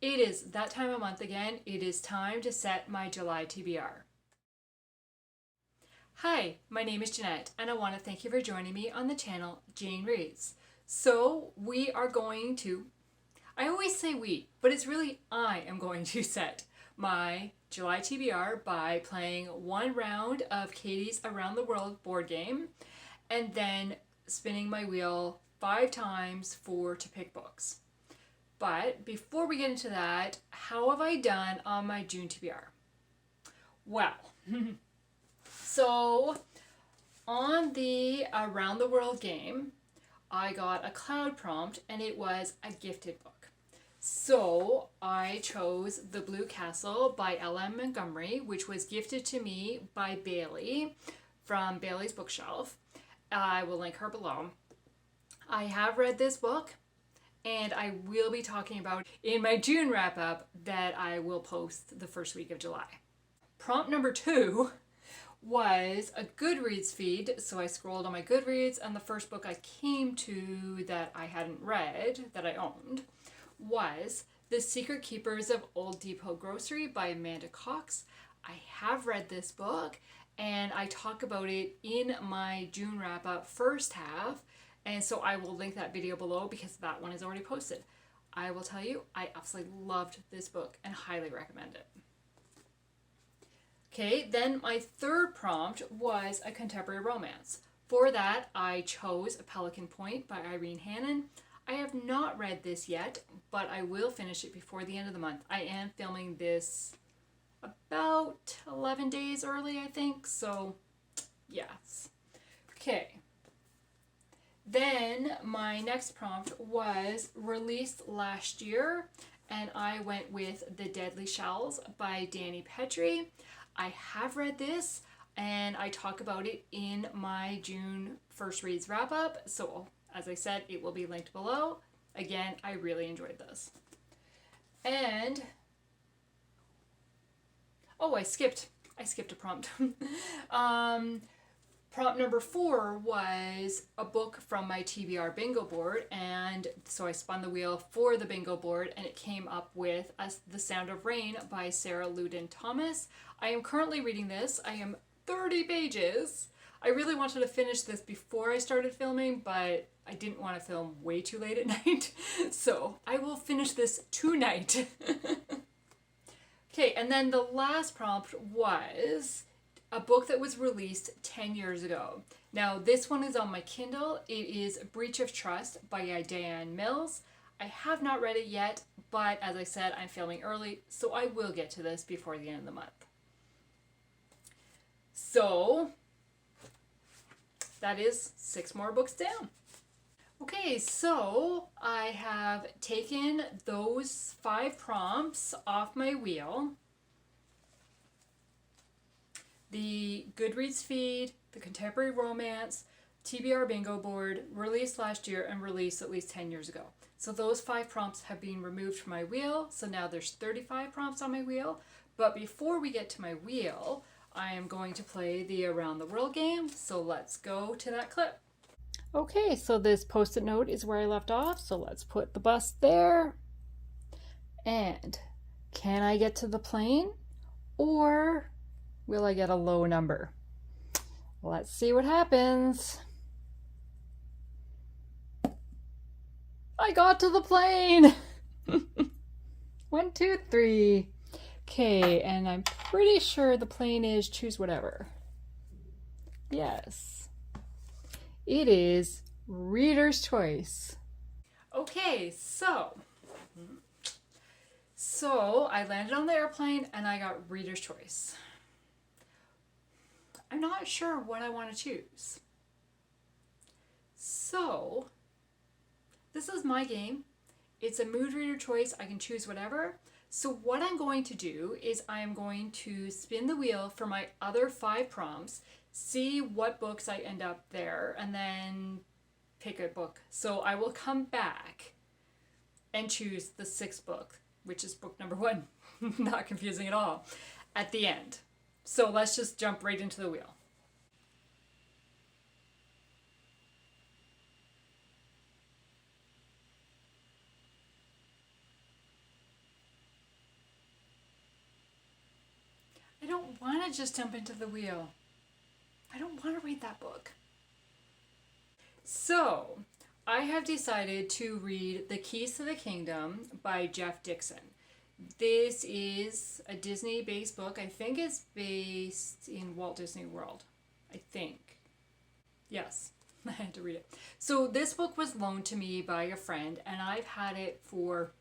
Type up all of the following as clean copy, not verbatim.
It is that time of month again. It is time to set my July TBR. Hi, my name is Jeanette, and I want to thank you for joining me on the channel Jane Reads. So we are going to, I always say we, but it's really I am going to set my July TBR by playing one round of Katie's Around the World board game and then spinning my wheel 5 times to pick books. But before we get into that, how have I done on my June TBR? Well, so on the Around the World game, I got a cloud prompt and it was a gifted book. So I chose The Blue Castle by L.M. Montgomery, which was gifted to me by Bailey from Bailey's Bookshelf. I will link her below. I have read this book and I will be talking about in my June wrap up that I will post the first week of July. Prompt number 2 was a Goodreads feed. So I scrolled on my Goodreads and the first book I came to that I hadn't read, that I owned, was The Secret Keepers of Old Depot Grocery by Amanda Cox. I have read this book and I talk about it in my June wrap up first half. And so I will link that video below because that one is already posted. I will tell you, I absolutely loved this book and highly recommend it. Okay, then my third prompt was a contemporary romance. For that, I chose Pelican Point by Irene Hannon. I have not read this yet, but I will finish it before the end of the month. I am filming this about 11 days early, I think, so yes. Okay. Then my next prompt was released last year, and I went with The Deadly Shells by Danny Petrie. I have read this, and I talk about it in my June First Reads wrap up. So as I said, it will be linked below. Again, I really enjoyed this. And oh, I skipped a prompt. Prompt number 4 was a book from my TBR bingo board, and so I spun the wheel for the bingo board and it came up with The Sound of Rain by Sarah Loudon Thomas. I am currently reading this. I am 30 pages. I really wanted to finish this before I started filming, but I didn't want to film way too late at night, so I will finish this tonight. Okay, and then the last prompt was a book that was released 10 years ago. Now, this one is on my Kindle. It is Breach of Trust by Diane Mills. I have not read it yet, but as I said, I'm filming early, so I will get to this before the end of the month. So, that is 6 more books down. Okay, so I have taken those 5 prompts off my wheel. The Goodreads feed, the contemporary romance, TBR bingo board, released last year and released at least 10 years ago. So those 5 prompts have been removed from my wheel. So now there's 35 prompts on my wheel. But before we get to my wheel, I am going to play the Around the World game. So let's go to that clip. Okay, so this post-it note is where I left off. So let's put the bus there. And can I get to the plane? Or will I get a low number? Let's see what happens. I got to the plane! 1, 2, 3. Okay, and I'm pretty sure the plane is choose whatever. Yes. It is Reader's Choice. Okay, so I landed on the airplane and I got Reader's Choice. I'm not sure what I want to choose. So, this is my game. It's a mood reader choice. I can choose whatever. So what I'm going to do is I am going to spin the wheel for my other 5 prompts, see what books I end up there, and then pick a book. So I will come back and choose the 6th book, which is book number 1. Not confusing at all, at the end. So let's just jump right into the wheel. want to just jump into the wheel. I don't want to read that book. So, I have decided to read The Keys to the Kingdom by Jeff Dixon. This is a Disney-based book. I think it's based in Walt Disney World. I think. Yes, I had to read it. So this book was loaned to me by a friend, and I've had it for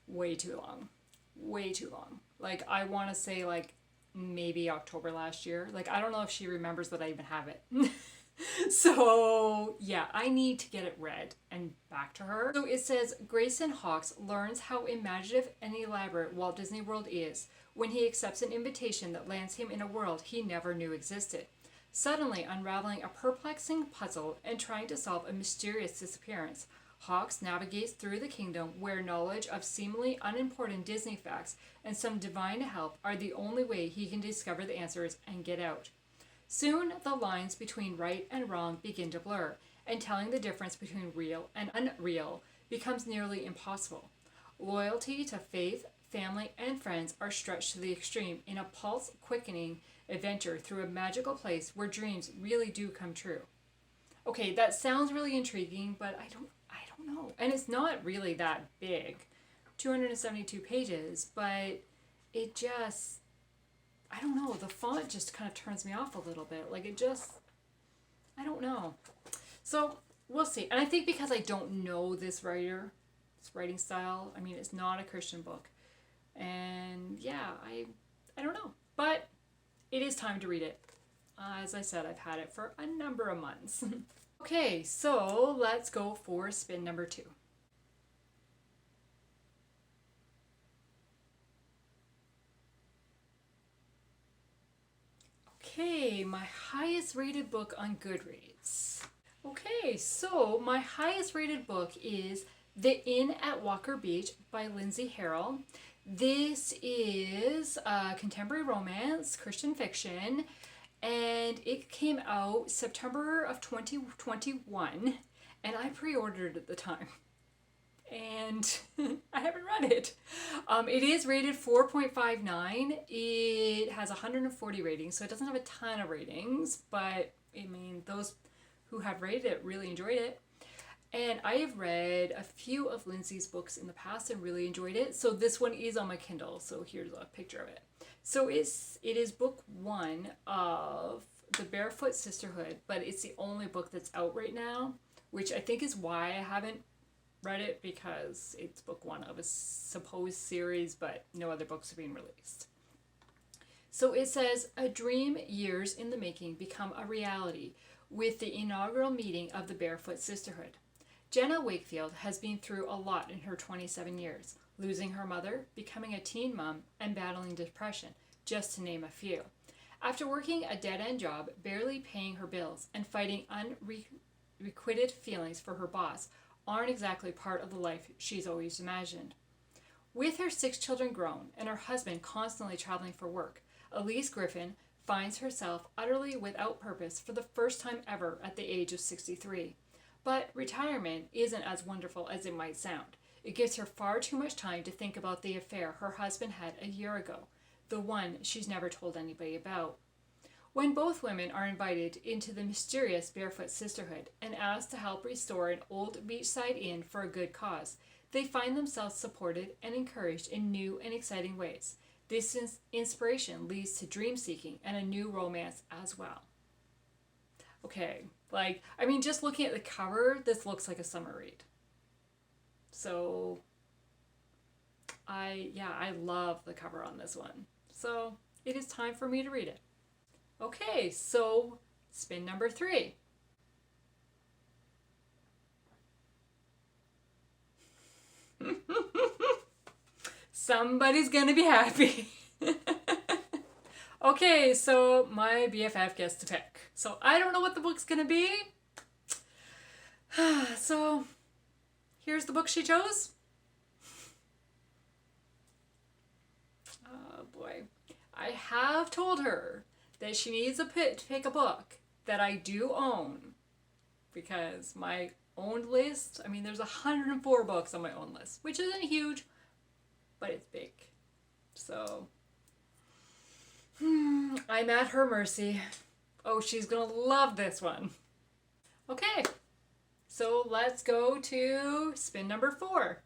way too long. Way too long. Like, I want to say, like, maybe October last year. Like, I don't know if she remembers that I even have it. So, yeah, I need to get it read and back to her. So it says, Grayson Hawkes learns how imaginative and elaborate Walt Disney World is when he accepts an invitation that lands him in a world he never knew existed. Suddenly unraveling a perplexing puzzle and trying to solve a mysterious disappearance, Hawkes navigates through the kingdom where knowledge of seemingly unimportant Disney facts and some divine help are the only way he can discover the answers and get out. Soon, the lines between right and wrong begin to blur, and telling the difference between real and unreal becomes nearly impossible. Loyalty to faith, family, and friends are stretched to the extreme in a pulse-quickening adventure through a magical place where dreams really do come true. Okay, that sounds really intriguing, but I don't know. And it's not really that big. 272 pages, but it just, I don't know, the font just kind of turns me off a little bit. Like, it just, I don't know. So, we'll see. And I think because I don't know this writer, this writing style, I mean, it's not a Christian book. And yeah, I don't know. But it is time to read it. As I said, I've had it for a number of months. Okay, so let's go for spin number 2. Okay, my highest rated book on Goodreads. Okay, so my highest rated book is The Inn at Walker Beach by Lindsay Harrel. This is a contemporary romance, Christian fiction, and it came out September of 2021, and I pre-ordered it at the time. And I haven't read it. It is rated 4.59. It has 140 ratings, so it doesn't have a ton of ratings, but I mean, those who have rated it really enjoyed it. And I have read a few of Lindsay's books in the past and really enjoyed it. So this one is on my Kindle, so here's a picture of it. So it is book 1 of the Barefoot Sisterhood, but it's the only book that's out right now, which I think is why I haven't read it, because it's book 1 of a supposed series, but no other books have been released. So it says, a dream years in the making become a reality with the inaugural meeting of the Barefoot Sisterhood. Jenna Wakefield has been through a lot in her 27 years, losing her mother, becoming a teen mom, and battling depression, just to name a few. After working a dead-end job, barely paying her bills, and fighting unrequited feelings for her boss aren't exactly part of the life she's always imagined. With her 6 children grown and her husband constantly traveling for work, Elise Griffin finds herself utterly without purpose for the first time ever at the age of 63. But retirement isn't as wonderful as it might sound. It gives her far too much time to think about the affair her husband had a year ago, the one she's never told anybody about. When both women are invited into the mysterious Barefoot Sisterhood and asked to help restore an old beachside inn for a good cause, they find themselves supported and encouraged in new and exciting ways. This inspiration leads to dream seeking and a new romance as well. Okay, like, I mean, just looking at the cover, this looks like a summer read. So, I love the cover on this one. So, it is time for me to read it. Okay, so spin number 3. Somebody's gonna be happy. Okay, so my BFF gets to pick. So I don't know what the book's gonna be. So here's the book she chose. Oh boy. I have told her that she needs to pick a book that I do own, because my owned list, I mean, there's 104 books on my own list, which isn't huge, but it's big. So, I'm at her mercy. Oh, she's gonna love this one. Okay, so let's go to spin number 4.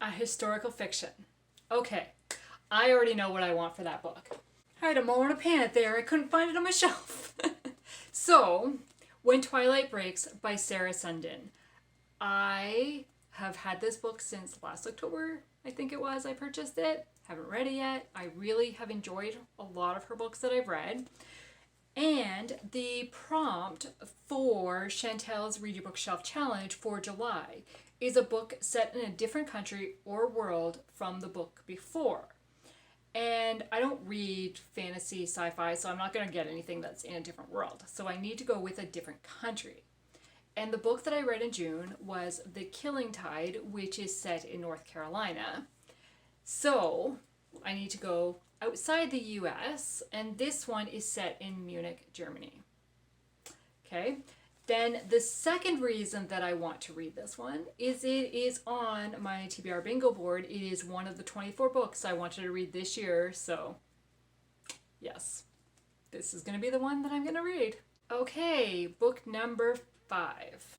A historical fiction. Okay, I already know what I want for that book. I had a moment of panic there. I couldn't find it on my shelf. So, When Twilight Breaks by Sarah Sundin. I have had this book since last October, I think it was, I purchased it. Haven't read it yet. I really have enjoyed a lot of her books that I've read. And the prompt for Chantel's Read Your Bookshelf Challenge for July is a book set in a different country or world from the book before. And I don't read fantasy sci-fi, so I'm not going to get anything that's in a different world. So I need to go with a different country. And the book that I read in June was The Killing Tide, which is set in North Carolina. So I need to go outside the US, and this one is set in Munich, Germany. Okay, then the second reason that I want to read this one is it is on my TBR bingo board. It is one of the 24 books I wanted to read this year, so yes, this is going to be the one that I'm going to read. Okay, book number 5.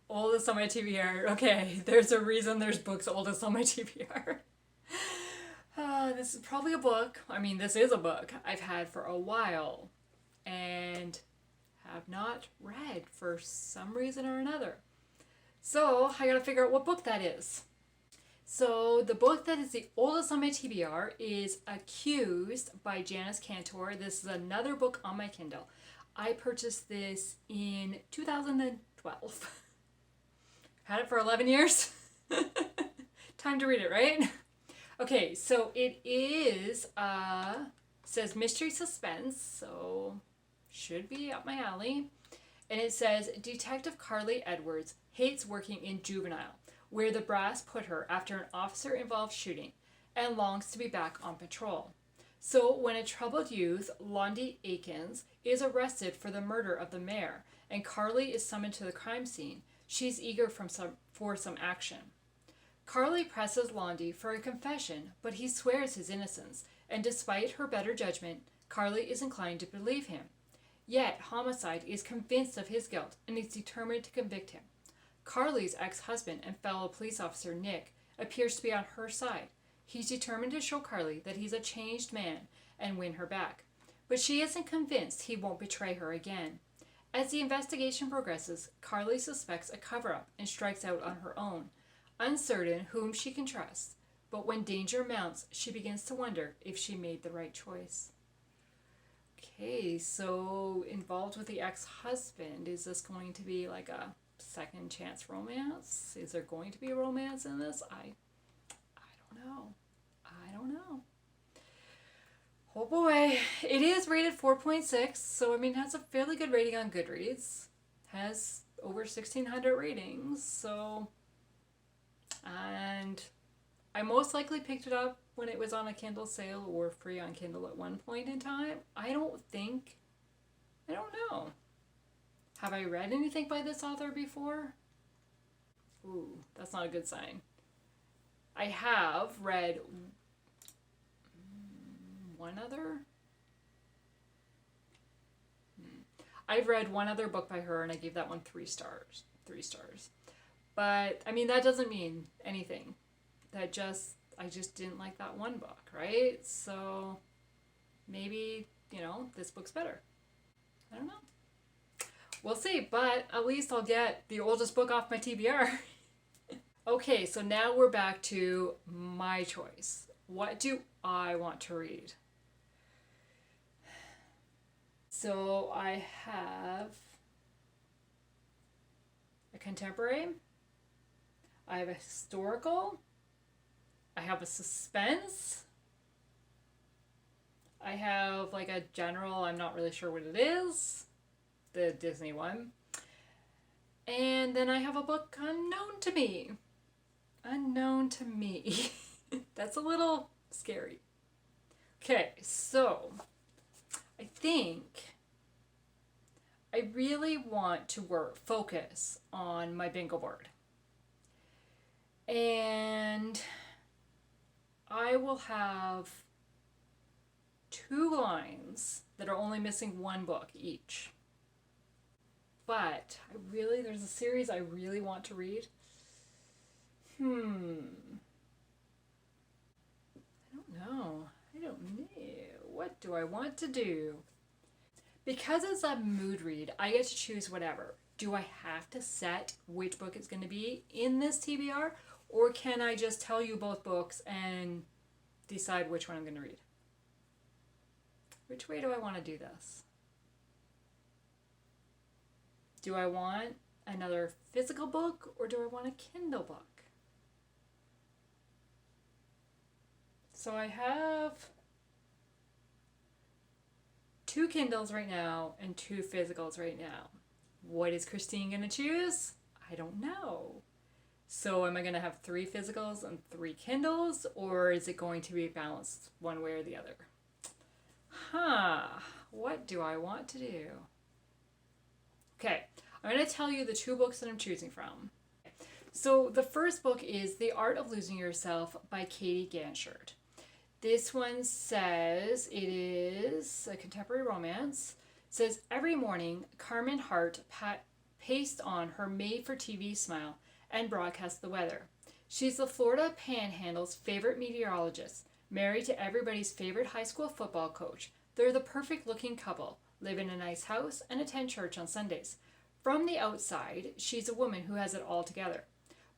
Oldest on my TBR. Okay, there's a reason there's books oldest on my TBR. This is probably a book. I mean, this is a book I've had for a while and have not read for some reason or another. So I gotta figure out what book that is. So the book that is the oldest on my TBR is Accused by Janice Cantore. This is another book on my Kindle. I purchased this in 2012. Had it for 11 years. Time to read it, right? Okay, so it is, says mystery suspense, so should be up my alley. And it says, Detective Carly Edwards hates working in juvenile, where the brass put her after an officer-involved shooting, and longs to be back on patrol. So when a troubled youth, Londi Akins, is arrested for the murder of the mayor, and Carly is summoned to the crime scene, she's eager for some action. Carly presses Londi for a confession, but he swears his innocence, and despite her better judgment, Carly is inclined to believe him. Yet Homicide is convinced of his guilt and is determined to convict him. Carly's ex-husband and fellow police officer Nick appears to be on her side. He's determined to show Carly that he's a changed man and win her back, but she isn't convinced he won't betray her again. As the investigation progresses, Carly suspects a cover-up and strikes out on her own, uncertain whom she can trust. But when danger mounts, she begins to wonder if she made the right choice. Okay, so involved with the ex-husband, is this going to be like a second chance romance? Is there going to be a romance in this? I don't know. I don't know. Oh boy, it is rated 4.6, so I mean, it has a fairly good rating on Goodreads. Has over 1,600 ratings, so, and I most likely picked it up when it was on a Kindle sale or free on Kindle at one point in time. I don't know. Have I read anything by this author before? Ooh, that's not a good sign. I have read one other. I've read one other book by her, and I gave that one 3 stars. 3 stars. But, I mean, that doesn't mean anything. I just didn't like that one book, right? So, maybe, this book's better. I don't know. We'll see, but at least I'll get the oldest book off my TBR. Okay, so now we're back to my choice. What do I want to read? So I have a contemporary, I have a historical, I have a suspense, I have like a general, I'm not really sure what it is, the Disney one, and then I have a book unknown to me. Unknown to me. That's a little Scary. Okay, so I think I really want to focus on my bingo board. And I will have 2 lines that are only missing 1 book each. But there's a series I really want to read. I don't know. What do I want to do? Because it's a mood read, I get to choose whatever. Do I have to set which book it's going to be in this TBR? Or can I just tell you both books and decide which one I'm going to read? Which way do I want to do this? Do I want another physical book or do I want a Kindle book? So I have 2 Kindles right now and 2 physicals right now. What is Christine going to choose? I don't know. So am I going to have 3 physicals and 3 Kindles, or is it going to be balanced one way or the other? What do I want to do? Okay, I'm going to tell you the 2 books that I'm choosing from. So the first book is The Art of Losing Yourself by Katie Ganshert. This one says it is a contemporary romance. It says, every morning, Carmen Hart pastes on her made-for-TV smile and broadcasts the weather. She's the Florida Panhandle's favorite meteorologist, married to everybody's favorite high school football coach. They're the perfect-looking couple, live in a nice house, and attend church on Sundays. From the outside, she's a woman who has it all together.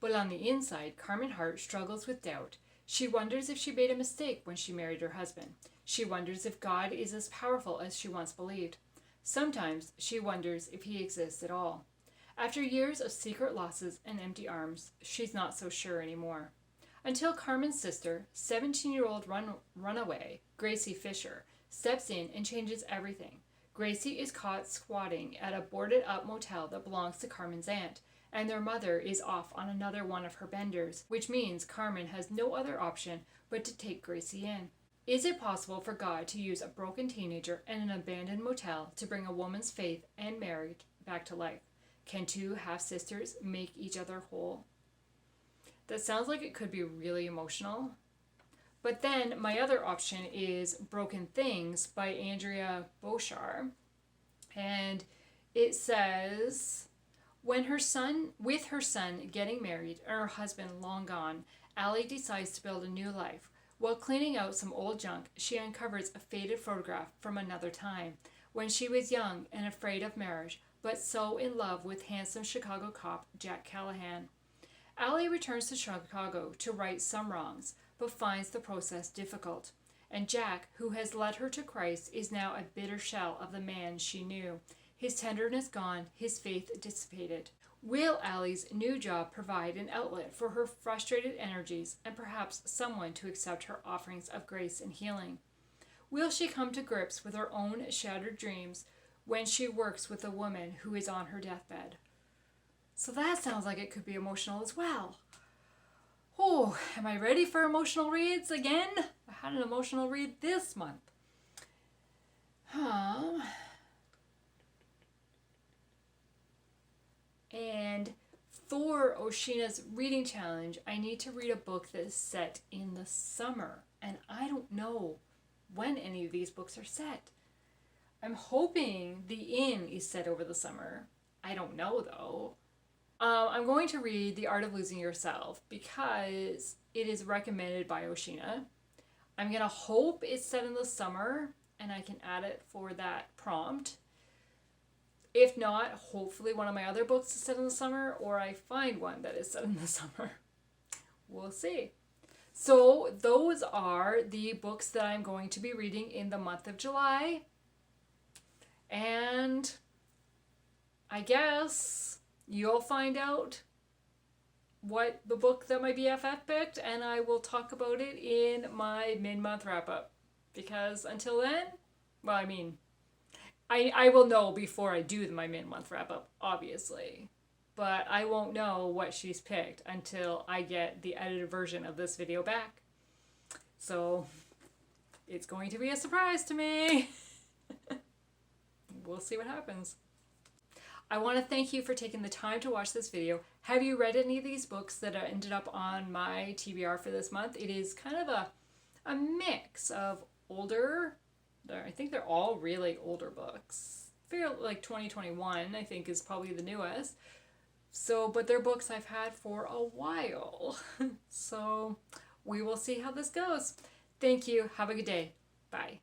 But on the inside, Carmen Hart struggles with doubt. She wonders if she made a mistake when she married her husband. She wonders if God is as powerful as she once believed. Sometimes she wonders if he exists at all. After years of secret losses and empty arms, she's not so sure anymore. Until Carmen's sister, 17-year-old runaway, Gracie Fisher, steps in and changes everything. Gracie is caught squatting at a boarded-up motel that belongs to Carmen's aunt, and their mother is off on another one of her benders, which means Carmen has no other option but to take Gracie in. Is it possible for God to use a broken teenager and an abandoned motel to bring a woman's faith and marriage back to life? Can 2 half-sisters make each other whole? That sounds like it could be really emotional. But then my other option is Broken Things by Andrea Boshar. And it says, with her son getting married and her husband long gone, Allie decides to build a new life. While cleaning out some old junk, she uncovers a faded photograph from another time, when she was young and afraid of marriage, but so in love with handsome Chicago cop Jack Callahan. Allie returns to Chicago to right some wrongs, but finds the process difficult. And Jack, who has led her to Christ, is now a bitter shell of the man she knew. His tenderness gone, his faith dissipated. Will Allie's new job provide an outlet for her frustrated energies and perhaps someone to accept her offerings of grace and healing? Will she come to grips with her own shattered dreams when she works with a woman who is on her deathbed? So that sounds like it could be emotional as well. Oh, am I ready for emotional reads again? I had an emotional read this month. And for Oshina's reading challenge, I need to read a book that is set in the summer. And I don't know when any of these books are set. I'm hoping The Inn is set over the summer. I don't know though. I'm going to read The Art of Losing Yourself because it is recommended by Oshina. I'm going to hope it's set in the summer and I can add it for that prompt. If not, hopefully one of my other books is set in the summer, or I find one that is set in the summer. We'll see. So those are the books that I'm going to be reading in the month of July. And I guess you'll find out what the book that my BFF picked, and I will talk about it in my mid-month wrap-up. Because until then, well, I mean, I will know before I do my mid-month wrap-up, obviously. But I won't know what she's picked until I get the edited version of this video back. So it's going to be a surprise to me. We'll see what happens. I want to thank you for taking the time to watch this video. Have you read any of these books that ended up on my TBR for this month? It is kind of a mix of older, I think they're all really older books. I feel like 2021, I think, is probably the newest. So, but they're books I've had for a while. So we will see how this goes. Thank you. Have a good day. Bye.